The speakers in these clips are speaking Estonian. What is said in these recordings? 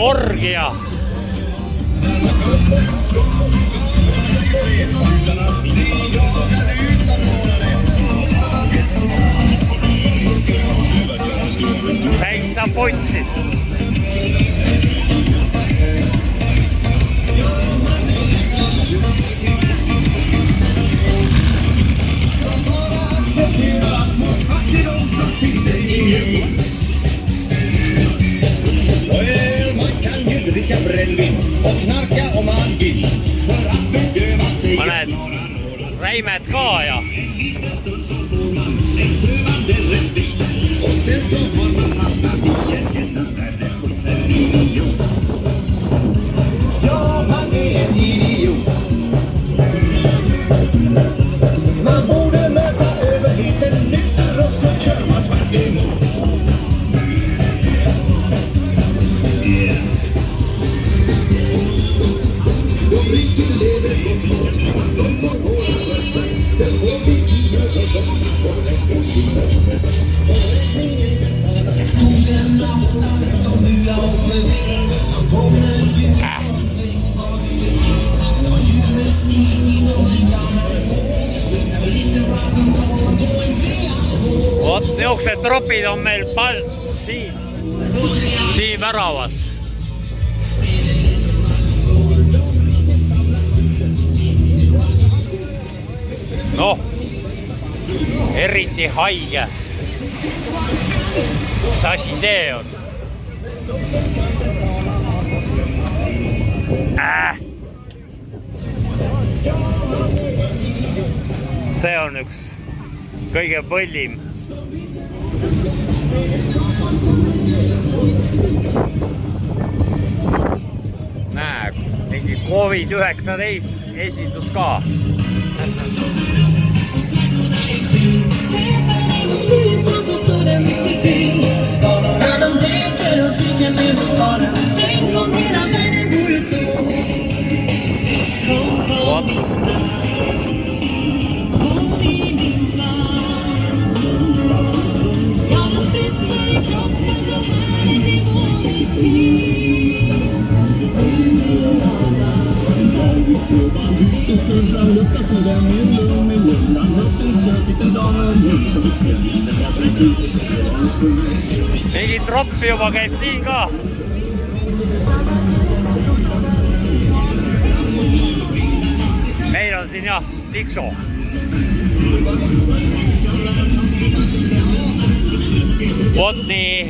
orgia. Täitsa potsid. Paned räimed ka ja vot niisugused tropid on meil siin väravas. Noh, eriti haige. Mis asi see on? See on üks kõige põllim. Näe, mingi COVID-19 esindus ka. Mingi troppi juba käib siin ka. Meil on siin jah tiksu. Vot nii.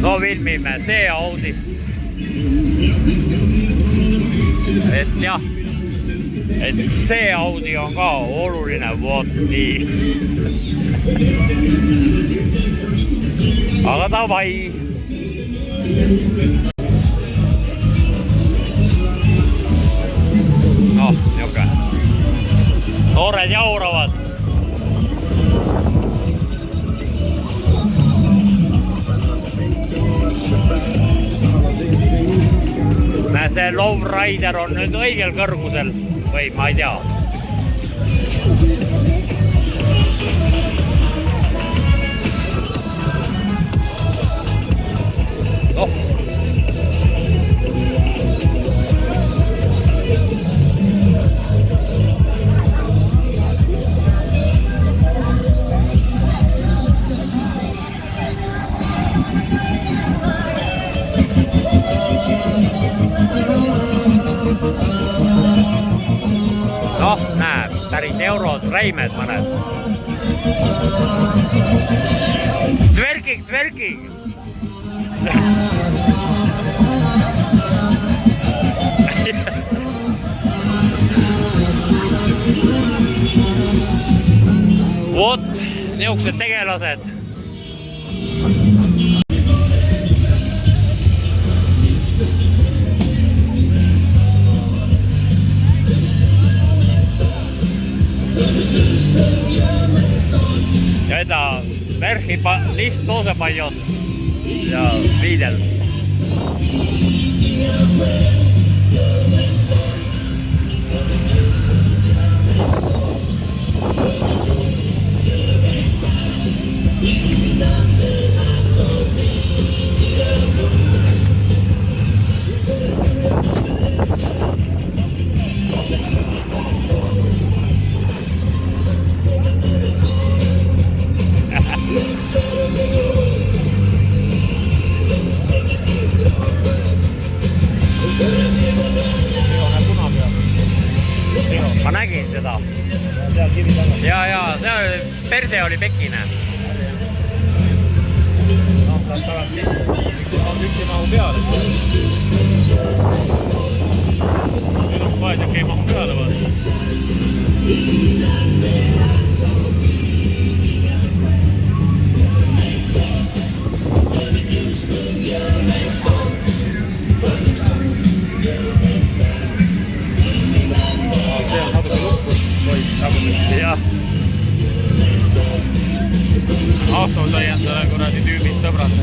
No filmime see Audi. Et jah, et see Audi on ka oluline, vot nii. Aga davai. Noh, niuke. Noored jauravad. See Lowrider on nüüd õigel kõrgusel või ma ei tea. Noh. Noh, näeb, päris eurod, räimed mõned. Tverking! Vot, niisugused tegelased. Ja это верхний лист тоже пойдет для видел. ma nägin seda. seal kivi taga. Ja seal perse oli pekine. Noh, ta tagant sisse. On tükki mahu peale. Nüüd on vaesed käi mahu peale vaata. See on natuke lukkus, toib tagumist. Jah. Aastal sai endale kuradi tüübid sõbrad.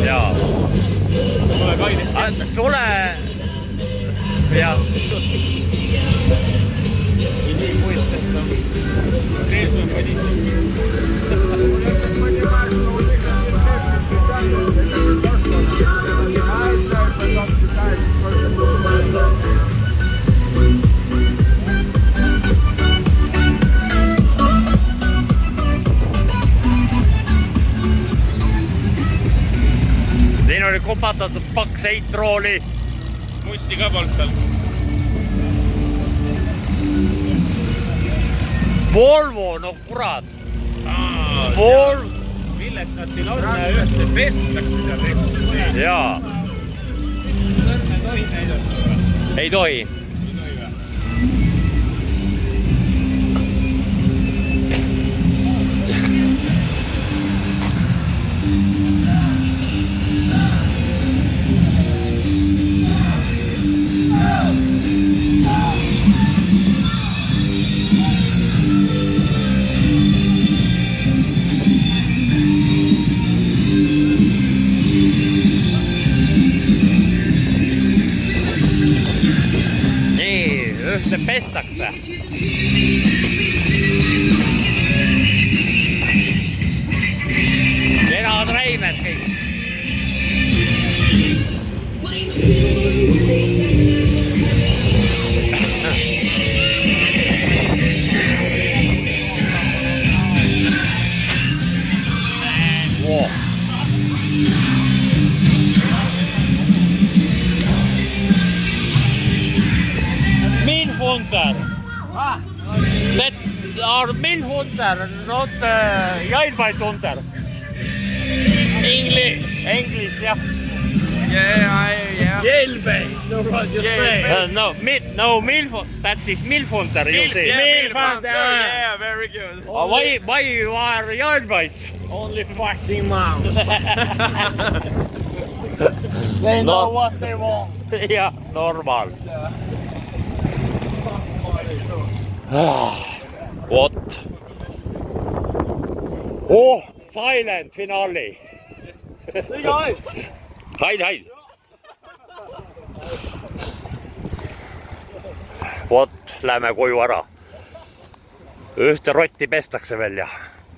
Jaa. Tule kainist kätte. Tule. Jah. Nii puistest on. Reesu on mõni. Siin oli kopatatud paks eitrooli. Musti ka polnud tal. Volvo, no kurat. Volvo. Milleks nad siin on ja ühte pestakse seal rehtud. Jaa. Sõrme tohi näidata. Ei tohi. Ei tohi või? Ühte pestakse. Kenad räimed kõik. Wow. Hunter. That are mill hunter, not jailbait hunter. English, yeah. Yeah. Jailbait, that's what you say. No, mill. That is mill hunter. You see. Mill hunter. Yeah, very good. Why you are jailbait? Only fucking mouse. They know what they want. Yeah, normal. What? Oh, silent finale. Haid. Vot, lähme koju ära. Ühte rotti pestakse veel ja